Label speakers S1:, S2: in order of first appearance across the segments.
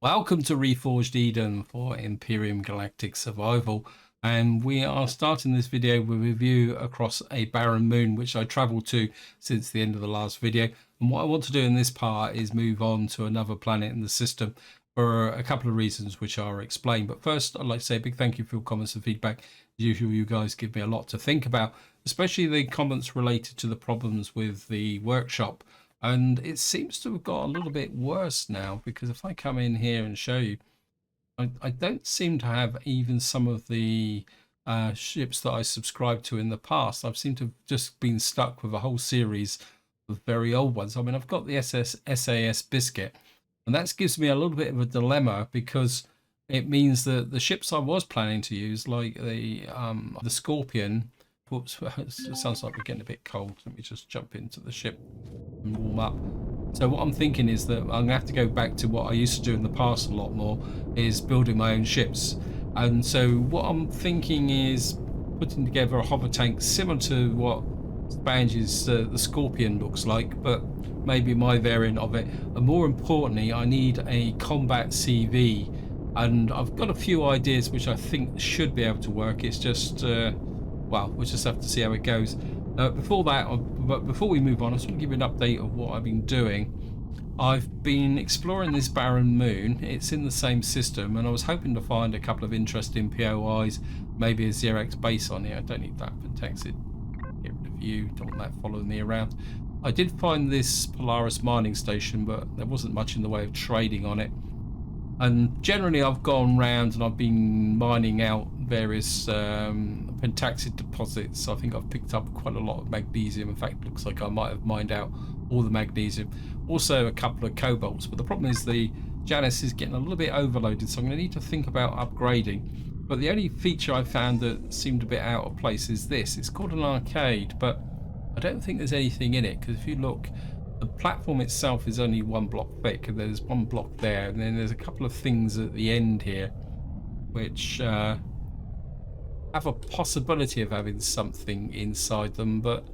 S1: Welcome to Reforged Eden for Empyrion Galactic Survival, and we are starting this video with a review across a barren moon which I travelled to since the end of the last video. And what I want to do in this part is move on to another planet in the system for a couple of reasons which are explained. But first, I'd like to say a big thank you for your comments and feedback. As usual, you guys give me a lot to think about, especially the comments related to the problems with the workshop. And it seems to have got a little bit worse now, because if I come in here and show you, I don't seem to have even some of the ships that I subscribed to in the past. I've seemed to have just been stuck with a whole series of very old ones. I mean, I've got the SAS Biscuit, and that gives me a little bit of a dilemma, because it means that the ships I was planning to use, like the Scorpion. Whoops, it sounds like we're getting a bit cold. Let me just jump into the ship and warm up. So what I'm thinking is that I'm going to have to go back to what I used to do in the past a lot more, is building my own ships. And so what I'm thinking is putting together a hover tank similar to what Spange's the Scorpion looks like, but maybe my variant of it. And more importantly, I need a combat CV, and I've got a few ideas which I think should be able to work. It's just well, we'll just have to see how it goes. But before we move on, I just want to give you an update of what I've been doing. I've been exploring this barren moon. It's in the same system, and I was hoping to find a couple of interesting POIs, maybe a Xerox base on here. I don't need that for text it. Get rid of you, don't want that following me around. I did find this Polaris mining station, but there wasn't much in the way of trading on it. And generally I've gone round and I've been mining out various pentaxid deposits. I think I've picked up quite a lot of magnesium. In fact, it looks like I might have mined out all the magnesium. Also a couple of cobalts, but the problem is the Janus is getting a little bit overloaded, so I'm going to need to think about upgrading. But the only feature I found that seemed a bit out of place is this. It's called an arcade, but I don't think there's anything in it, because if you look, the platform itself is only one block thick, and there's one block there, and then there's a couple of things at the end here which have a possibility of having something inside them, but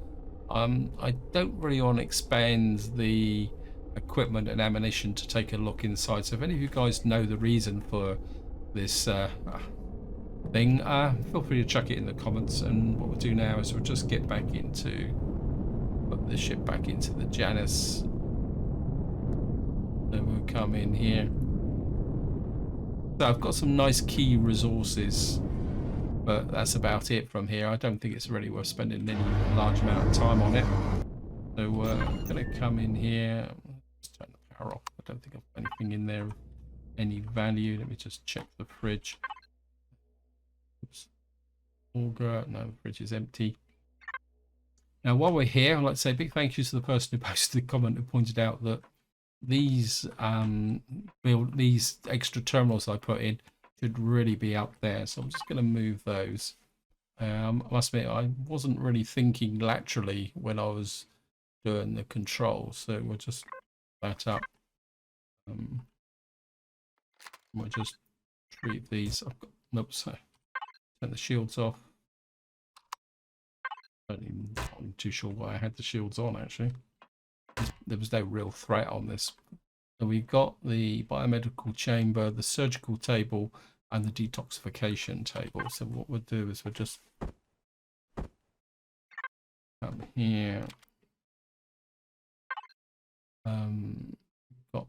S1: I don't really want to expand the equipment and ammunition to take a look inside. So if any of you guys know the reason for this thing, feel free to chuck it in the comments. And what we'll do now is we'll just get back into put the ship back into the Janus. Then we'll come in here. So I've got some nice key resources, but that's about it from here. I don't think it's really worth spending any large amount of time on it. So I'm going to come in here. Let's turn the power off. I don't think I've got anything in there of any value. Let me just check the fridge. Oops. Auger. No, the fridge is empty. Now, while we're here, I'd like to say a big thank you to the person who posted the comment who pointed out that these extra terminals I put in should really be up there. So I'm just going to move those. I must admit, I wasn't really thinking laterally when I was doing the controls, so we'll just put that up. We'll just treat these. I've got, nope, so turn the shields off. I'm not too sure why I had the shields on, actually. There was no real threat on this. So we've got the biomedical chamber, the surgical table, and the detoxification table. So what we'll do is we'll just come here. Got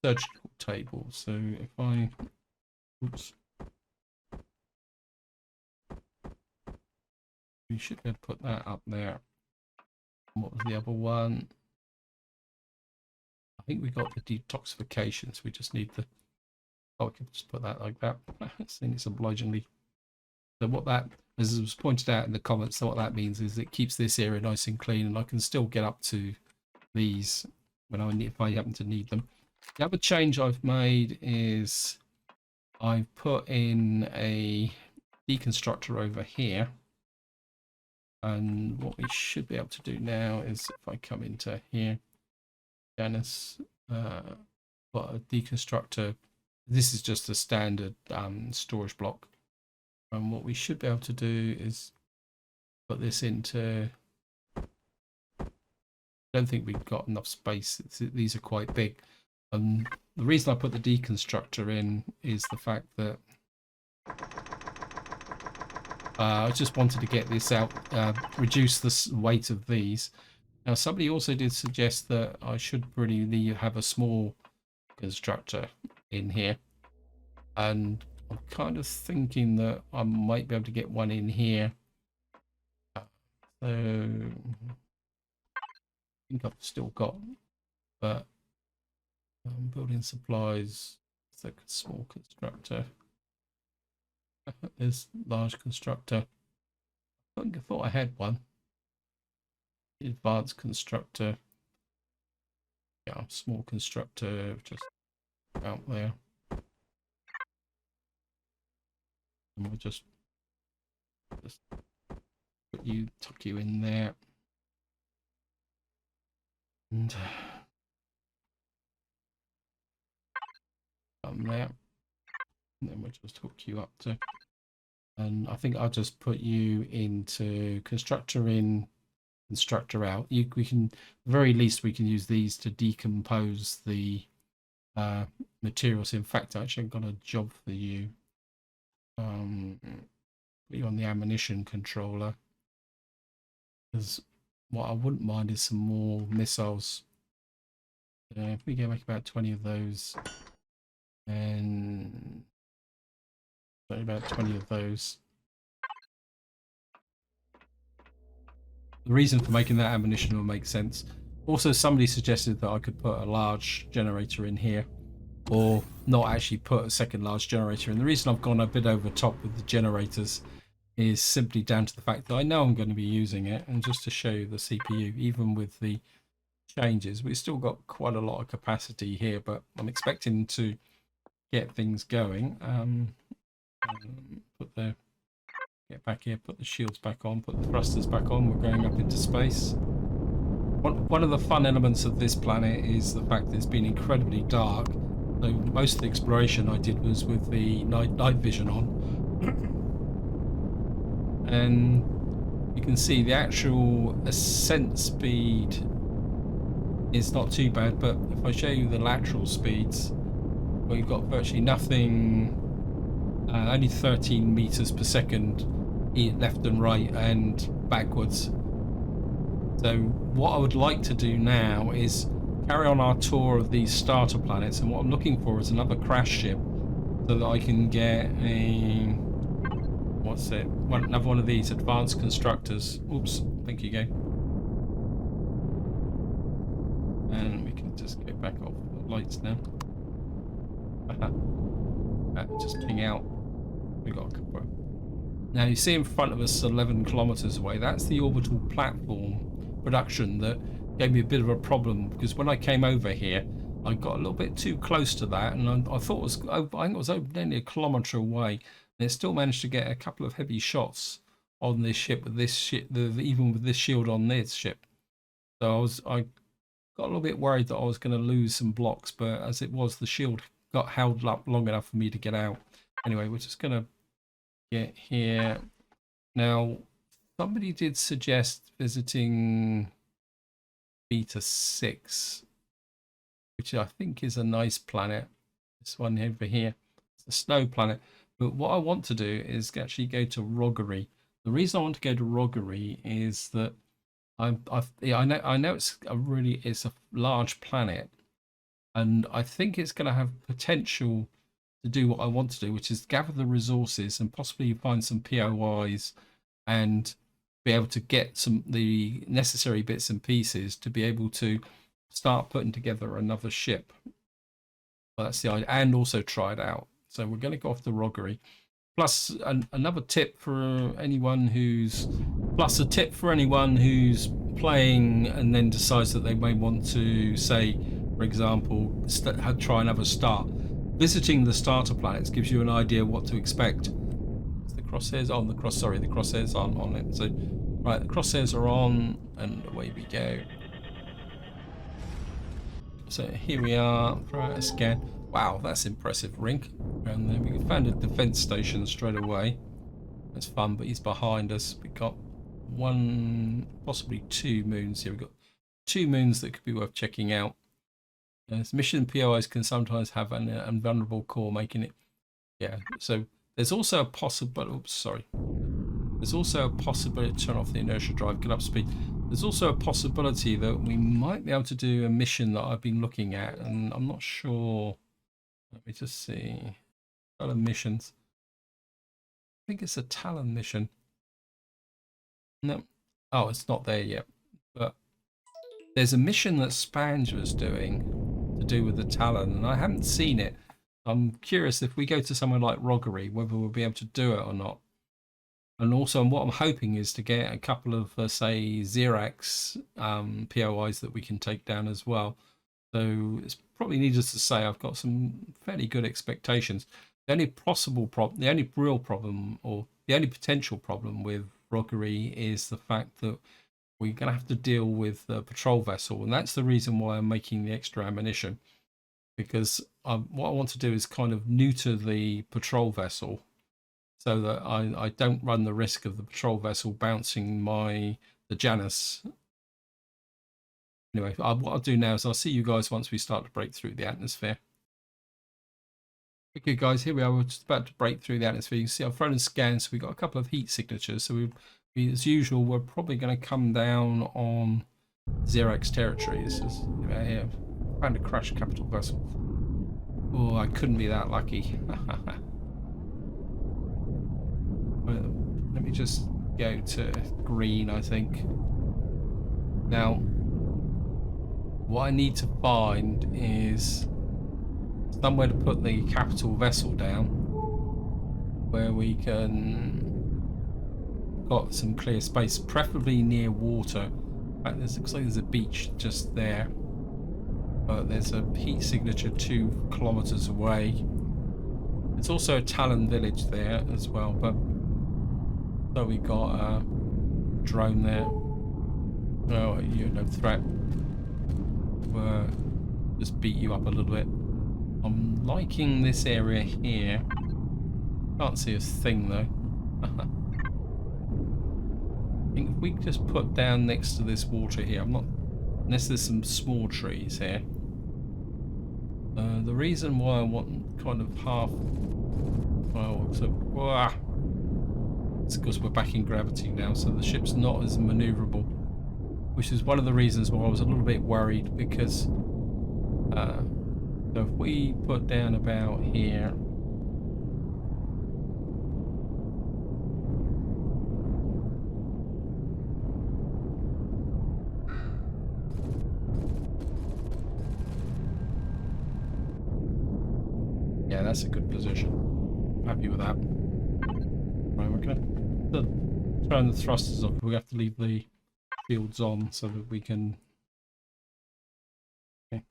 S1: surgical table. So if I, oops. We should be able to put that up there. What was the other one? I think we got the detoxification, so we just need the... Oh, we can just put that like that. I think it's obligingly... So what that, as was pointed out in the comments, so what that means is it keeps this area nice and clean, and I can still get up to these when if I happen to need them. The other change I've made is I've put in a deconstructor over here. And what we should be able to do now is, if I come into here, Janus, got a deconstructor. This is just a standard storage block. And what we should be able to do is put this into... I don't think we've got enough space. These are quite big. And the reason I put the deconstructor in is the fact that I just wanted to get this out, reduce the weight of these. Now, somebody also did suggest that I should really have a small constructor in here. And I'm kind of thinking that I might be able to get one in here. So I think I've still got, but building supplies, it's like a small constructor. There's large constructor. I thought I had one. Advanced constructor. Yeah, small constructor just out there. And we'll just tuck you in there. And there. And then we'll just hook you up to, and I think I'll just put you into constructor in, constructor out. We can, at the very least, we can use these to decompose the materials. In fact, I actually got a job for you. Put you on the ammunition controller, because what I wouldn't mind is some more missiles. If we get like about 20 of those, and about 20 of those. The reason for making that ammunition will make sense. Also, somebody suggested that I could put a large generator in here, or not actually put a second large generator in. The reason I've gone a bit over top with the generators is simply down to the fact that I know I'm going to be using it, and just to show you the CPU, even with the changes, we've still got quite a lot of capacity here, but I'm expecting to get things going. Get back here, put the shields back on, put the thrusters back on. We're going up into space. One of the fun elements of this planet is the fact that it's been incredibly dark. So most of the exploration I did was with the night vision on. And you can see the actual ascent speed is not too bad, but if I show you the lateral speeds, we've got virtually nothing, only 13 meters per second left and right and backwards. So what I would like to do now is carry on our tour of these starter planets, and what I'm looking for is another crash ship so that I can get a, what's it, another one of these advanced constructors. Oops, thank you, go. And we can just go back off the lights now. Just ping out. We got a couple. Now you see in front of us 11 kilometers away, that's the orbital platform production that gave me a bit of a problem, because when I came over here I got a little bit too close to that, and I thought it was, I think it was only a kilometer away, and it still managed to get a couple of heavy shots on this ship, with this ship, even with this shield on this ship. So I got a little bit worried that I was going to lose some blocks, but as it was, the shield got held up long enough for me to get out. Anyway, we're just going to get here. Now, somebody did suggest visiting Beta 6, which I think is a nice planet. This one over here, it's a snow planet. But what I want to do is actually go to Roggery. The reason I want to go to Roggery is that I know it's a large planet, and I think it's going to have potential to do what I want to do, which is gather the resources and possibly find some POIs and be able to get the necessary bits and pieces to be able to start putting together another ship. Well, that's the idea, and also try it out. So we're going to go off the Roggery. Plus another tip for anyone who's playing and then decides that they may want to, say, for example, try another start. Visiting the starter planets gives you an idea what to expect. Is the crosshairs on? The crosshairs aren't on it. So, right, the crosshairs are on, and away we go. So here we are. Throw out a scan. Wow, that's impressive, Rink. And then we found a defense station straight away. That's fun, but he's behind us. We've got one, possibly two moons here. We've got two moons that could be worth checking out. Yes, mission POIs can sometimes have an invulnerable core, making it. Yeah. So there's also a possible. Oops, sorry. There's also a possibility. Turn off the inertia drive. Get up speed. There's also a possibility that we might be able to do a mission that I've been looking at, and I'm not sure. Let me just see. Talon missions. I think it's a Talon mission. No. Oh, it's not there yet. But there's a mission that Spange was doing to do with the Talon, and I haven't seen it. I'm curious if we go to somewhere like Roggery, whether we'll be able to do it or not. And also, what I'm hoping is to get a couple of, say, Xerax POIs that we can take down as well. So it's probably needless to say, I've got some fairly good expectations. The only possible problem, the only real problem, or the only potential problem with Roggery is the fact that we're going to have to deal with the patrol vessel, and that's the reason why I'm making the extra ammunition, because what I want to do is kind of neuter the patrol vessel so that I don't run the risk of the patrol vessel bouncing the Janus. Anyway, what I'll do now is I'll see you guys once we start to break through the atmosphere. Okay, guys, here we are. We're just about to break through the atmosphere. You can see I've thrown a scan, so we've got a couple of heat signatures. So as usual, we're probably going to come down on Xerax territory. This is here. Found a crashed capital vessel. Oh, I couldn't be that lucky. Let me just go to green, I think. Now, what I need to find is somewhere to put the capital vessel down where we can got some clear space, preferably near water. In fact, looks like there's a beach just there, but there's a heat signature 2 kilometers away. There's also a Talon village there as well, but so we got a drone there. Oh, you're no threat. We'll just beat you up a little bit. I'm liking this area here. Can't see a thing though. I think if we just put down next to this water here, unless there's some small trees here. The reason why I want kind of half, well, so, it's because we're back in gravity now, so the ship's not as maneuverable, which is one of the reasons why I was a little bit worried, because so if we put down about here, yeah, that's a good position. I'm happy with that. Right, we're going to turn the thrusters off. We have to leave the fields on so that we can. Okay.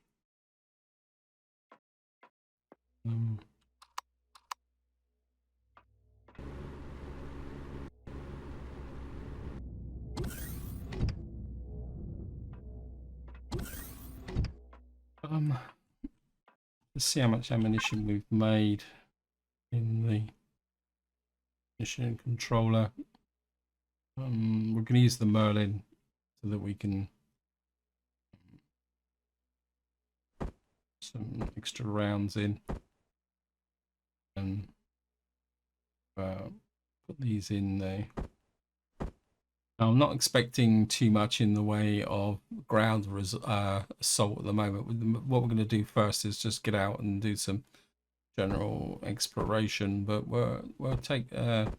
S1: Let's see how much ammunition we've made in the mission controller. We're going to use the Merlin so that we can put some extra rounds in and put these in there. Now, I'm not expecting too much in the way of ground assault at the moment. What we're going to do first is just get out and do some general exploration, but we'll take a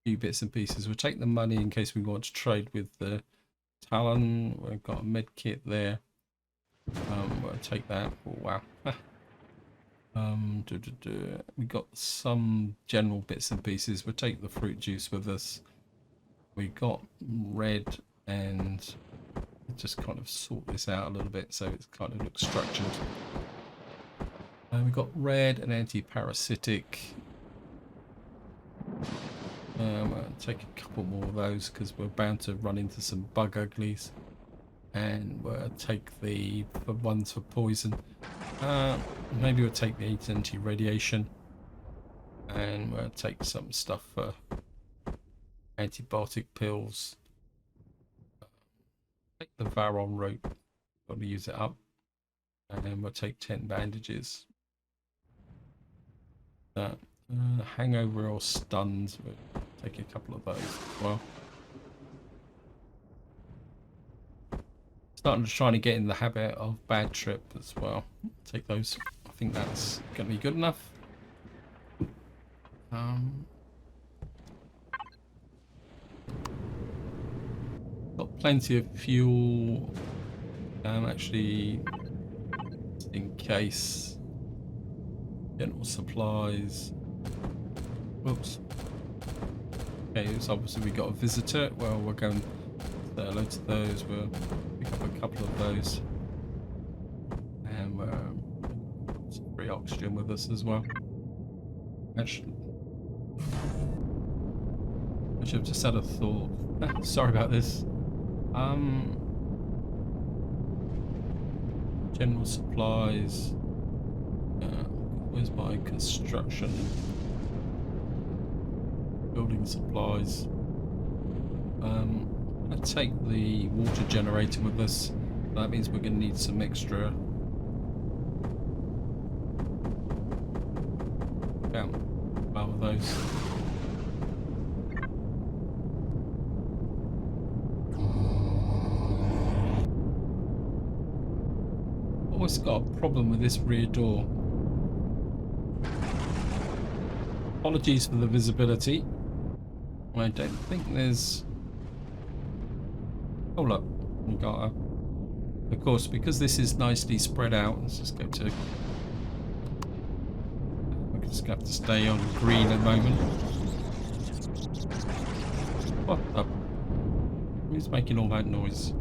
S1: few bits and pieces. We'll take the money in case we want to trade with the Talon. We've got a med kit there. We'll take that. Oh, wow. We got some general bits and pieces. We'll take the fruit juice with us. We got red, and just kind of sort this out a little bit so it's kind of looks structured. We've got red and anti-parasitic. I'll take a couple more of those because we're bound to run into some bug uglies. And we'll take the ones for poison. Maybe we'll take the anti-radiation. And we'll take some stuff for antibiotic pills. Take the Varon rope. Got to use it up. and we'll take 10 bandages. That hangover or stuns, we'll take a couple of those as well. Starting to try to get in the habit of bad trip as well. Take those. I think that's going to be good enough. Got plenty of fuel. Actually, in case. General supplies. Whoops. Okay, so obviously we got a visitor. Well, we're going to say hello to those. We'll pick up a couple of those. And we're some free oxygen with us as well. Actually, I've just had a thought. Sorry about this. General supplies. Where's my construction? Building supplies. Let's take the water generator with us. That means we're going to need some extra. About those. Always got a problem with this rear door. Apologies for the visibility. I don't think there's... Oh look, we got a... Of course, because this is nicely spread out, let's just go to... We're just going to have to stay on green at the moment. What the... Who's making all that noise?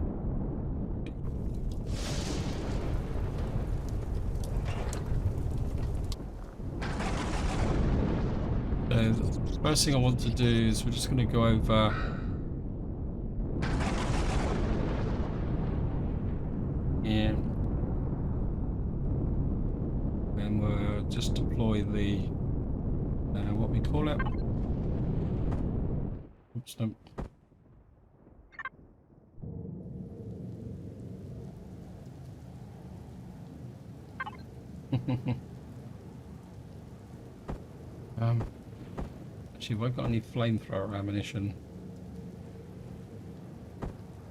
S1: The first thing I want to do is we're just going to go over here and we'll just deploy the what we call it. Oops, no. Actually, have I got any flamethrower ammunition?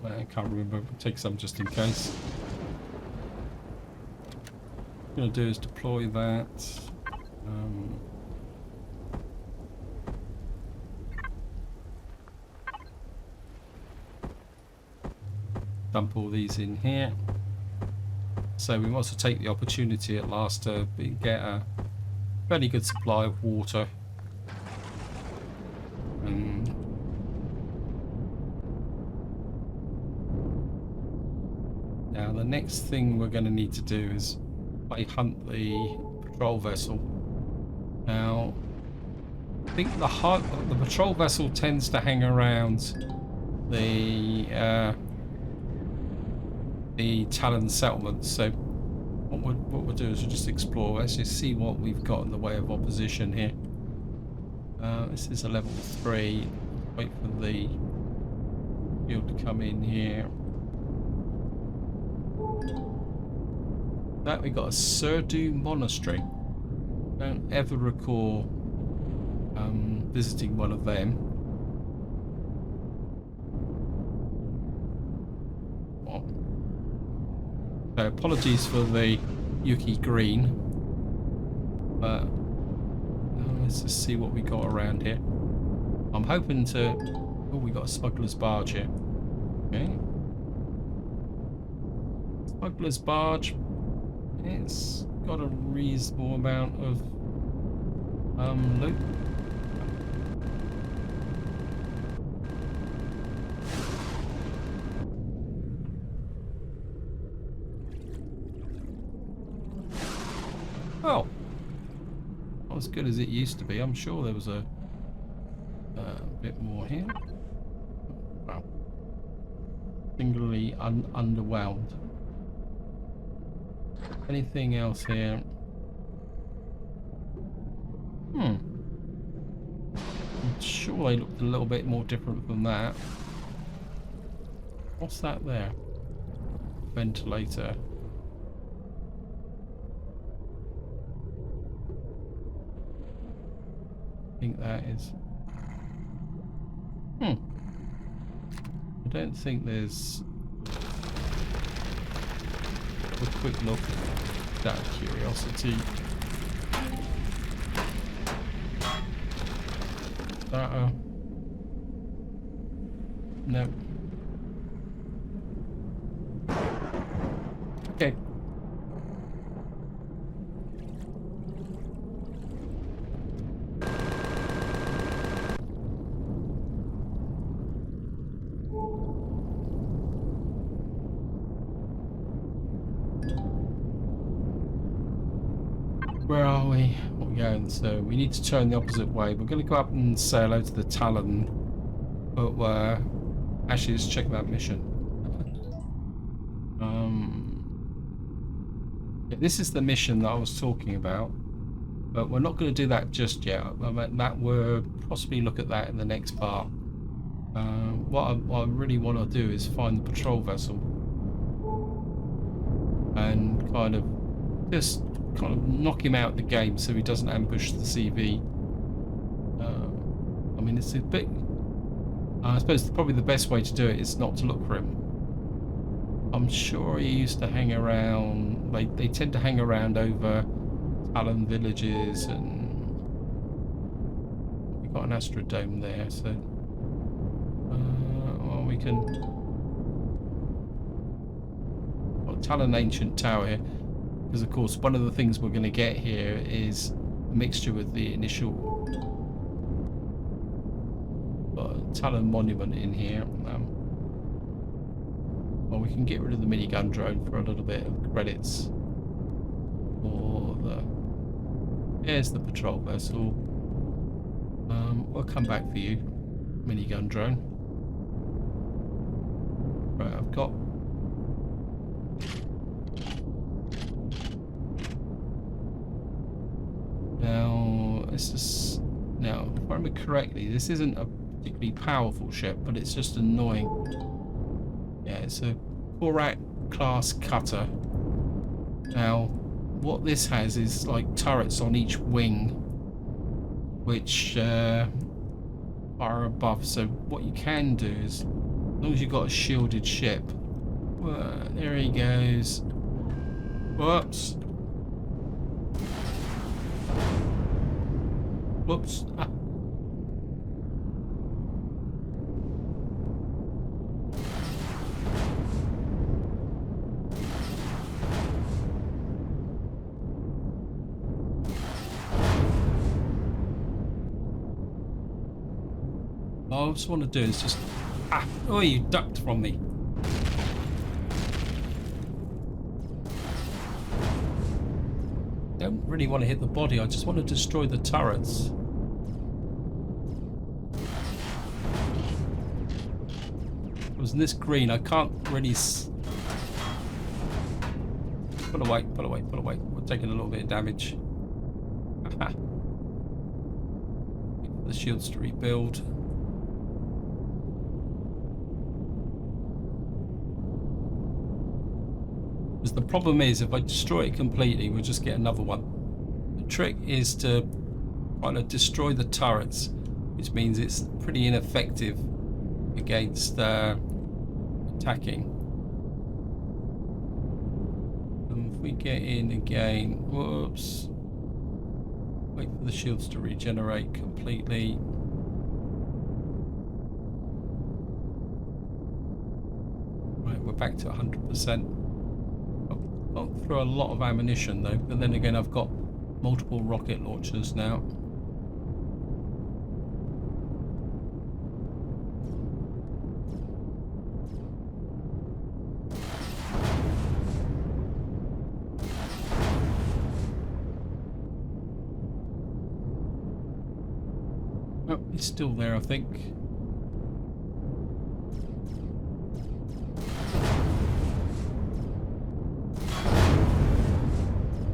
S1: Well, I can't remember. We'll take some just in case. What I'm going to do is deploy that. Dump all these in here. So we want to take the opportunity at last to get a fairly good supply of water. Now the next thing we're going to need to do is hunt the patrol vessel. Now I think the patrol vessel tends to hang around the Talon settlements. So what we'll do is we'll just explore. Let's just see what we've got in the way of opposition here. This is a level 3. Wait for the field to come in here. That we got a Surdu monastery. Don't ever recall visiting one of them. What? So apologies for the Yuki green, but let's just see what we got around here. I'm hoping to... Oh, we got a smuggler's barge here. Okay. Smuggler's barge. It's got a reasonable amount of loot. Oh, not as good as it used to be. I'm sure there was a bit more here. Wow. Singularly underwhelmed. Anything else here? I'm sure they looked a little bit more different than that. What's that there? Ventilator. I think that is. I don't think there's a quick look at that curiosity. That no. Okay. Where are we? What are we going? So we need to turn the opposite way. We're going to go up and say hello to the Talon. But actually, let's check that mission. Yeah, this is the mission that I was talking about. But we're not going to do that just yet. That we'll possibly look at that in the next part. What I really want to do is find the patrol vessel. And kind of knock him out the game so he doesn't ambush the CV. I mean, it's a bit. I suppose probably the best way to do it is not to look for him. I'm sure he used to hang around. They tend to hang around over Talon villages, and we've got an astrodome there, so well, we can. Got Talon Ancient Tower here. Because of course one of the things we're going to get here is a mixture with the initial Talon Monument in here. Well, we can get rid of the minigun drone for a little bit of credits. For the there's the patrol vessel. We'll come back for you, minigun drone. Right, I've got. Now, this is now, if I remember correctly, this isn't a particularly powerful ship, but it's just annoying. Yeah, it's a Korak class cutter. Now, what this has is like turrets on each wing, which are above. So what you can do is, as long as you've got a shielded ship, there he goes. Whoops. Whoops. Ah. All I just want to do is just... Ah! Oh, you ducked from me. Don't really want to hit the body, I just want to destroy the turrets. Because in this green, I can't really... Pull away, pull away, pull away. We're taking a little bit of damage. The shields to rebuild. Because the problem is, if I destroy it completely, we'll just get another one. The trick is to kind of destroy the turrets, which means it's pretty ineffective against attacking. And if we get in again, whoops. Wait for the shields to regenerate completely. Right, we're back to 100%. Gone through a lot of ammunition though, but then again I've got multiple rocket launchers now. Oh, he's still there, I think.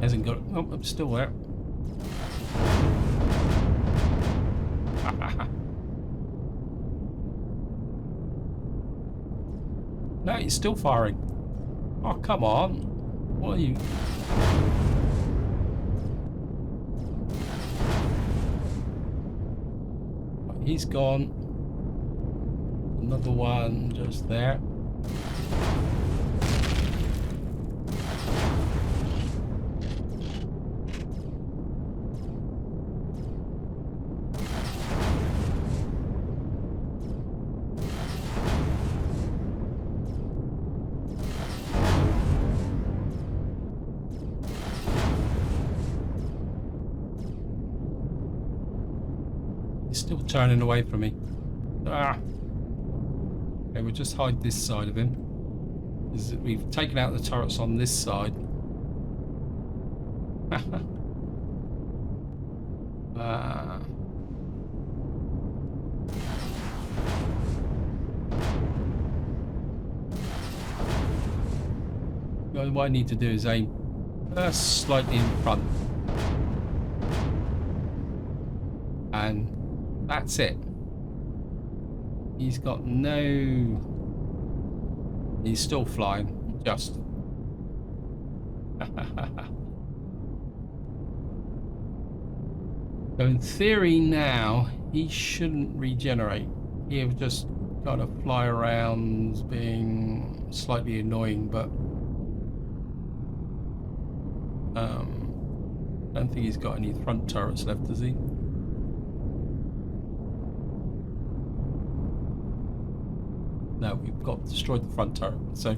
S1: Hasn't got it. Oh, I'm still there. No, he's still firing. Oh, come on. What are you? he's gone. Another one just there. Still turning away from me. Ah. Okay, we'll just hide this side of him. We've taken out the turrets on this side. What I need to do is aim slightly in front. And that's it. He's got no... He's still flying, just. So in theory now, he shouldn't regenerate. He'll just kind of fly around being slightly annoying, but... I don't think he's got any front turrets left, does he? No, we've destroyed the front turret, so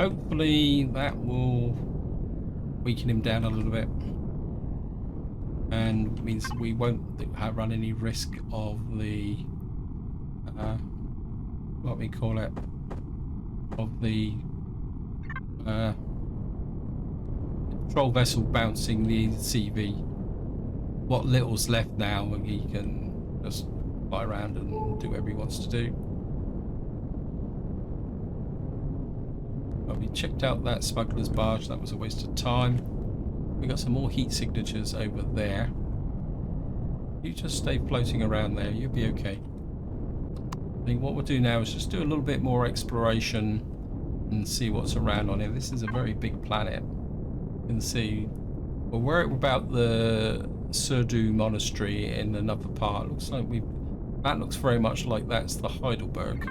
S1: hopefully that will weaken him down a little bit, and means we won't run any risk of the what we call it, of the patrol vessel bouncing the CV. What little's left now, and he can just fly around and do whatever he wants to do. Well, we checked out that smuggler's barge. That was a waste of time. We got some more heat signatures over there. You just stay floating around there. You'll be okay. I think what we'll do now is just do a little bit more exploration and see what's around on it. This is a very big planet. You can see, well, we're about the Surdu Monastery in another part. Looks like that looks very much like that's the Heidelberg.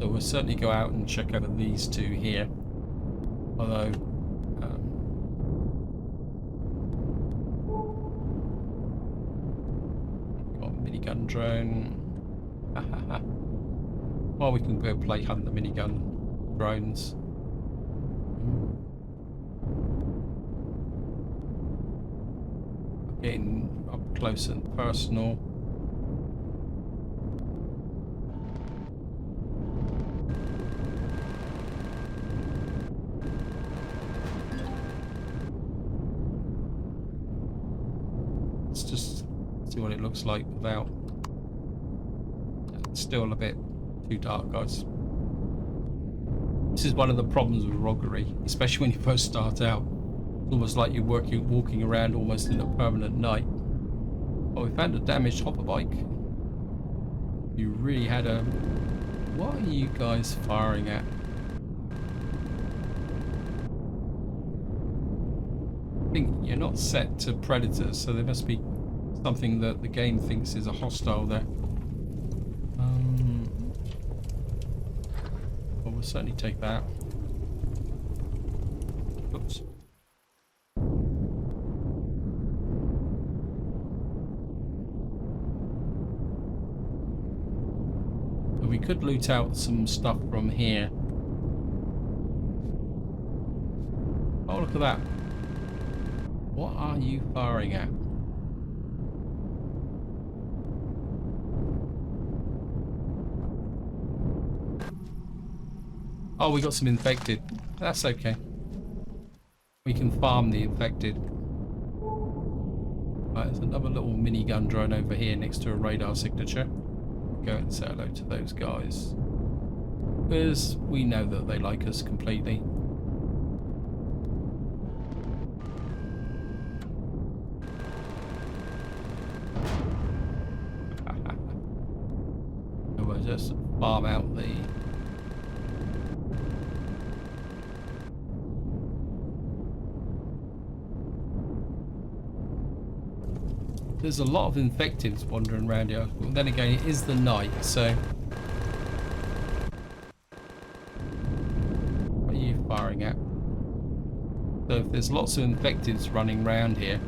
S1: So we'll certainly go out and check over these two here. Although, got a minigun drone. Well, we can go play hunt the minigun drones. Getting up close and personal. Let's just see what it looks like without. It's still a bit too dark, guys. This is one of the problems with Roggery, especially when you first start out. It's almost like you're walking around almost in a permanent night. Oh, we found a damaged hopper bike. You really had a... What are you guys firing at? I think you're not set to predators, so there must be something that the game thinks is a hostile there. Well, we'll certainly take that. Oops. But we could loot out some stuff from here. Oh, look at that. What are you firing at? Oh, we got some infected. That's okay. We can farm the infected. Right, there's another little minigun drone over here next to a radar signature. Go and say hello to those guys, because we know that they like us completely. So we'll just farm out the... there's a lot of infectives wandering around here. But then again, it is the night, so... What are you firing at? So if there's lots of infectives running around here,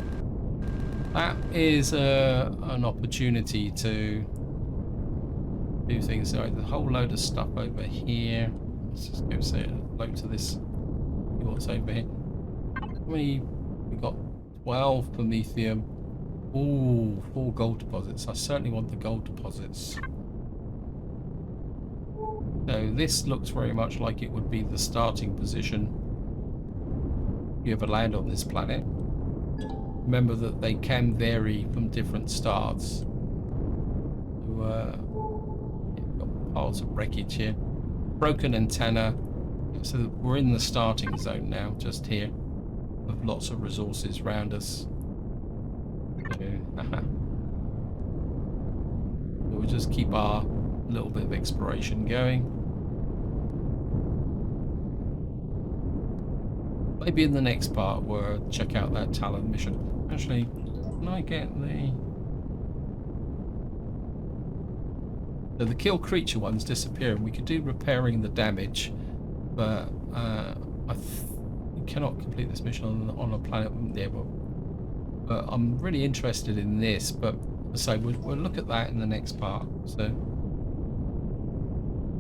S1: that is an opportunity to do things. So there's a whole load of stuff over here. Let's just go say hello to this. See what's over here. How many? We got 12 promethium. Ooh, 4 gold deposits. I certainly want the gold deposits. So this looks very much like it would be the starting position if you ever land on this planet. Remember that they can vary from different starts. So, we've got piles of wreckage here. Broken antenna. So we're in the starting zone now, just here, with lots of resources around us. So, we'll just keep our little bit of exploration going. Maybe in the next part we'll check out that Talon mission. Actually, can I get the... So the kill creature one's disappearing. We could do repairing the damage, but you cannot complete this mission on a planet. Yeah, but I'm really interested in this. But so we'll look at that in the next part. So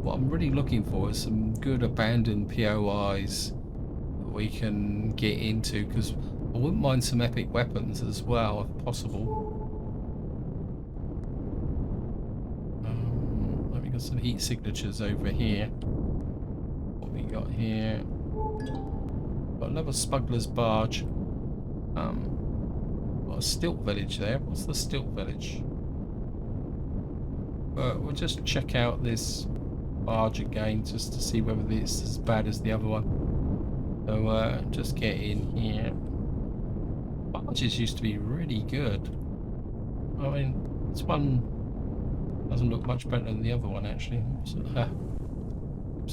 S1: what I'm really looking for is some good abandoned POIs that we can get into, because I wouldn't mind some epic weapons as well, if possible. We got some heat signatures over here. What we got here? Got another smuggler's barge. Got a stilt village there. What's the stilt village? We'll just check out this barge again, just to see whether it's as bad as the other one. So just get in here. Barges used to be really good. I mean, this one doesn't look much better than the other one, actually. It's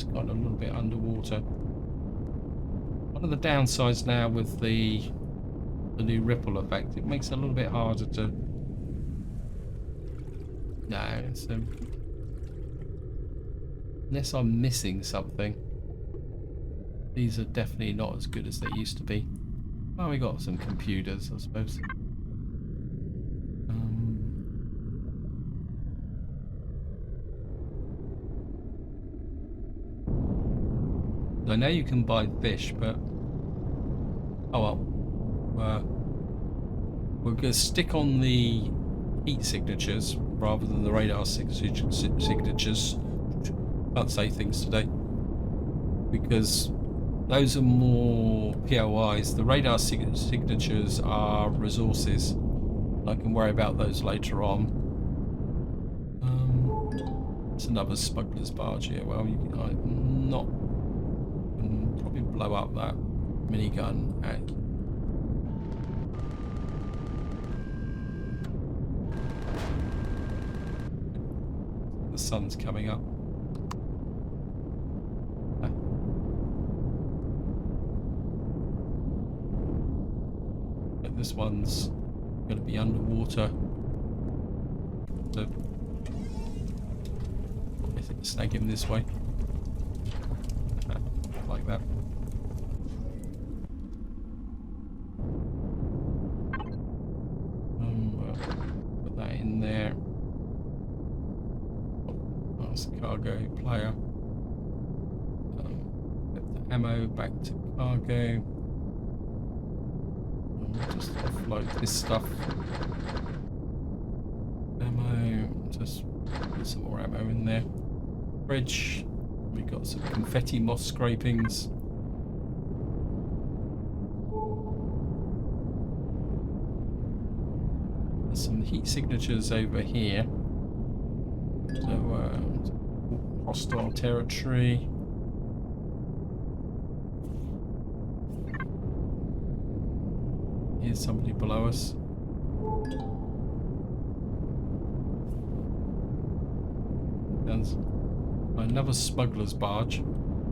S1: got a little bit underwater. One of the downsides now with the new ripple effect, it makes it a little bit harder to... No, it's unless I'm missing something, these are definitely not as good as they used to be. Well, we got some computers, I suppose. I know you can buy fish, but oh well. We're going to stick on the heat signatures rather than the radar signatures. Can't say things today, because those are more POIs. The radar signatures are resources. I can worry about those later on. It's another smuggler's barge here. Well, you can, I'm not. Probably blow up that minigun at. The sun's coming up. This one's going to be underwater. So I think snag him this way. Like that. Put that in there. Oh, that's a cargo player. Put the ammo back to cargo. Just offload this stuff. Ammo. Just put some more ammo in there. Fridge. We got some confetti moss scrapings. There's some heat signatures over here. So, hostile territory. Here's somebody below us. There's another smuggler's barge,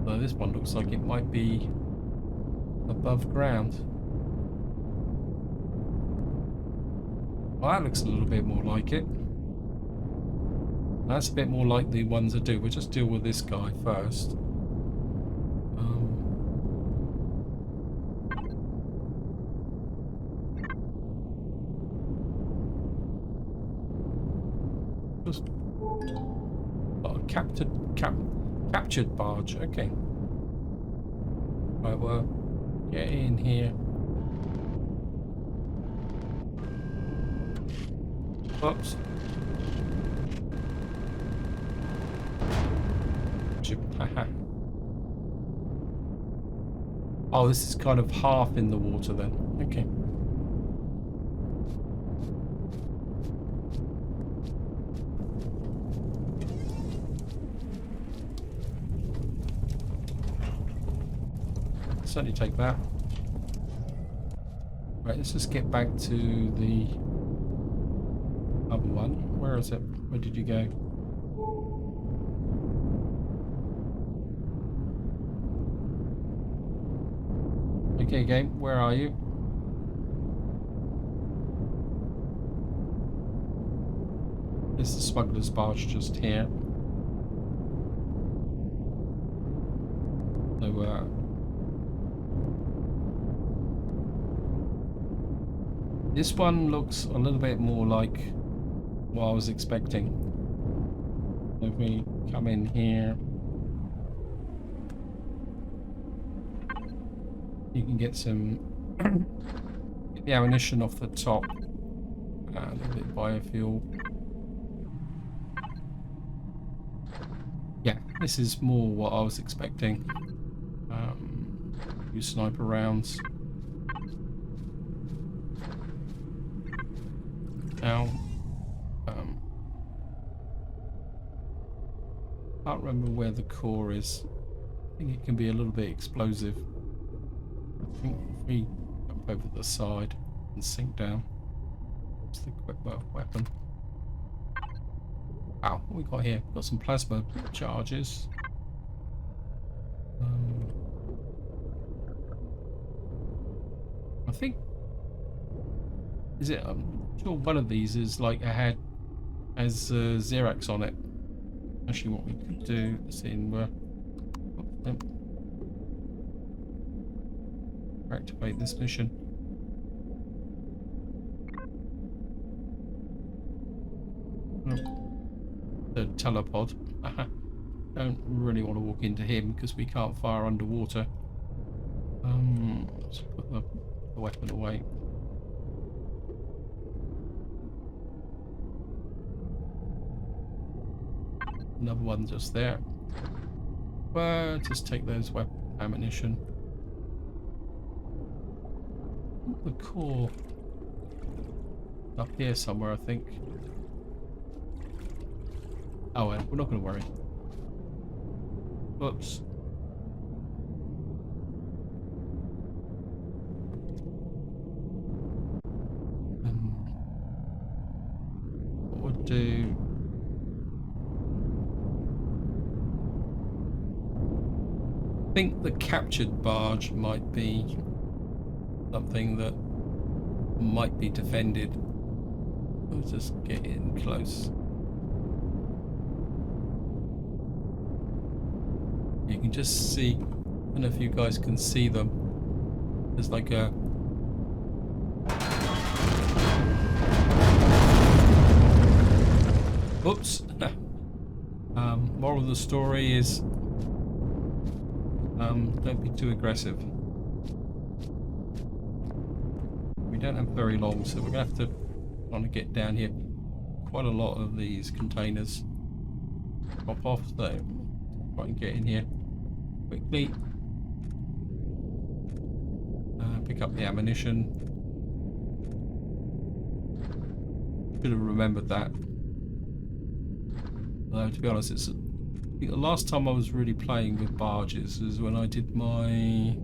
S1: though this one looks like it might be above ground. Well, that looks a little bit more like it. That's a bit more like the ones I do. We'll just deal with this guy first. Just captured barge. Okay. Right, well, get in here. Oops. Oh, this is kind of half in the water then. Okay. Certainly take that. Right, let's just get back to the other one. Where is it? Where did you go? Okay, game, where are you? There's the smuggler's barge just here. So, this one looks a little bit more like what I was expecting. If we come in here, you can get some get the ammunition off the top and a little bit of biofuel. Yeah, this is more what I was expecting. Use sniper rounds. Now, can't remember where the core is. I think it can be a little bit explosive. I think if we jump over the side and sink down. What's the weapon? Ow, what we got here? Got some plasma charges. I think. Is it? I'm sure one of these is like has Xerax on it. Actually, what we could do is activate this mission. The telepod. Don't really want to walk into him because we can't fire underwater. Let's put the weapon away. Another one just there. Well, just take those weapon ammunition. The core up here somewhere, I think. Oh, well, we're not going to worry. Oops. What we'll do? I think the captured barge might be something that might be defended. We'll just get in close. You can just see, I don't know if you guys can see them. There's like a oops. Moral of the story is don't be too aggressive. We don't have very long, so we're gonna have to want to get down here. Quite a lot of these containers drop off, so try and get in here quickly. Pick up the ammunition. Should have remembered that. Although to be honest, I think the last time I was really playing with barges is when I did my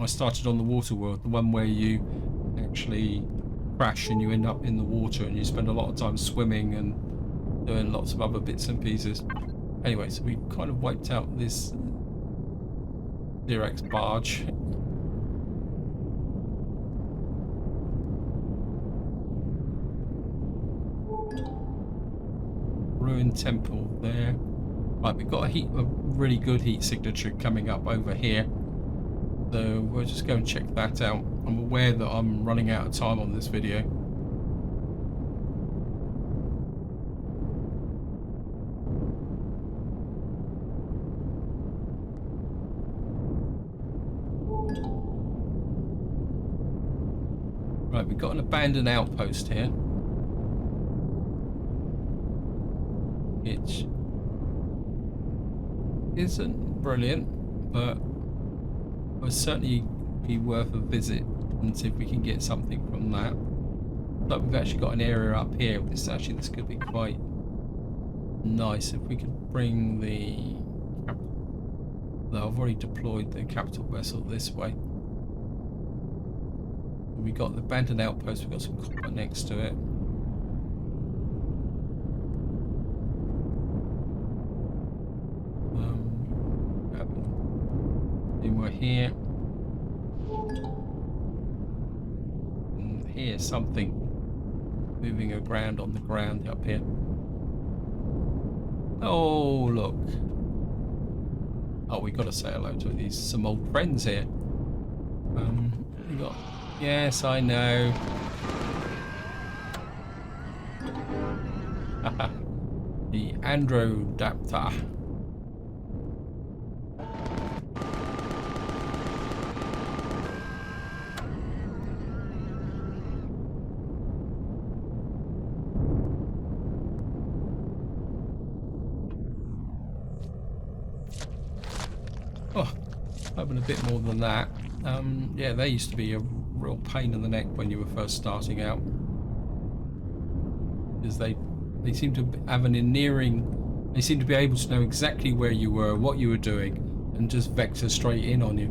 S1: I started on the water world, the one where you actually crash and you end up in the water and you spend a lot of time swimming and doing lots of other bits and pieces. Anyway, so we kind of wiped out this Xerax barge. Ruined temple there. Right, we've got a really good heat signature coming up over here. So we'll just go and check that out. I'm aware that I'm running out of time on this video. Right, we've got an abandoned outpost here. Which isn't brilliant, but will certainly be worth a visit and see if we can get something from that. But we've actually got an area up here. This could be quite nice if we could bring the. No, I've already deployed the capital vessel this way. We got the abandoned outpost. We've got some copper next to it. We're here. And here's something moving around on the ground up here. Oh, look. Oh, we got to say hello to these some old friends here. We got. Yes, I know. The Androdaptor. Oh, hoping a bit more than that. Yeah, they used to be a real pain in the neck when you were first starting out, because they seem to have an endearing. They seem to be able to know exactly where you were, what you were doing, and just vector straight in on you.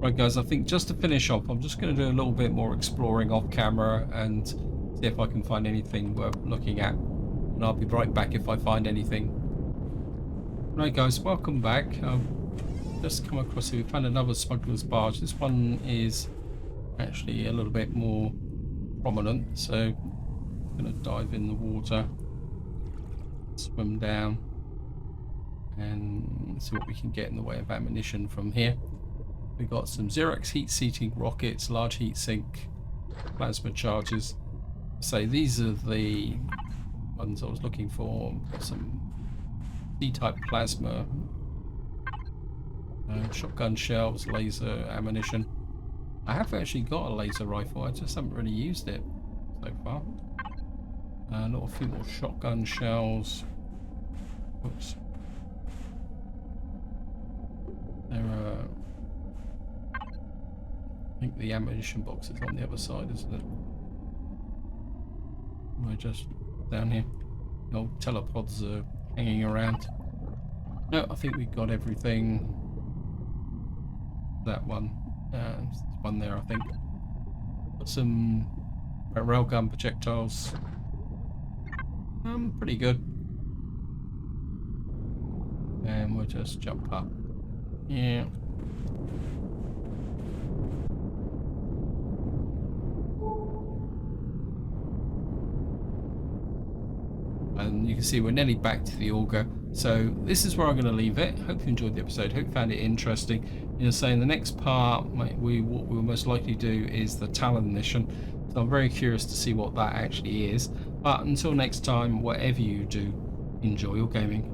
S1: Right, guys, I think just to finish off, I'm just going to do a little bit more exploring off camera and see if I can find anything worth looking at. And I'll be right back if I find anything. Right, guys, welcome back. Just come across here. We found another smuggler's barge. This one is actually a little bit more prominent, so I'm going to dive in the water, swim down, and see what we can get in the way of ammunition from here. We've got some Xerox heat-seeking rockets, large heat sink, plasma charges. So these are the ones I was looking for. Some D-type plasma, shotgun shells, laser ammunition. I have actually got a laser rifle, I just haven't really used it so far. A few more shotgun shells. Oops. There are. I think the ammunition box is on the other side, isn't it? We're just down here. The old telepods are hanging around. No, I think we got everything. That one. There's one there, I think. Got some railgun projectiles. Pretty good. And we'll just jump up. Yeah. And you can see we're nearly back to the auger. So this is where I'm going to leave it. Hope you enjoyed the episode. Hope you found it interesting. You know, so in the next part, what we'll most likely do is the Talon mission. So I'm very curious to see what that actually is. But until next time, whatever you do, enjoy your gaming.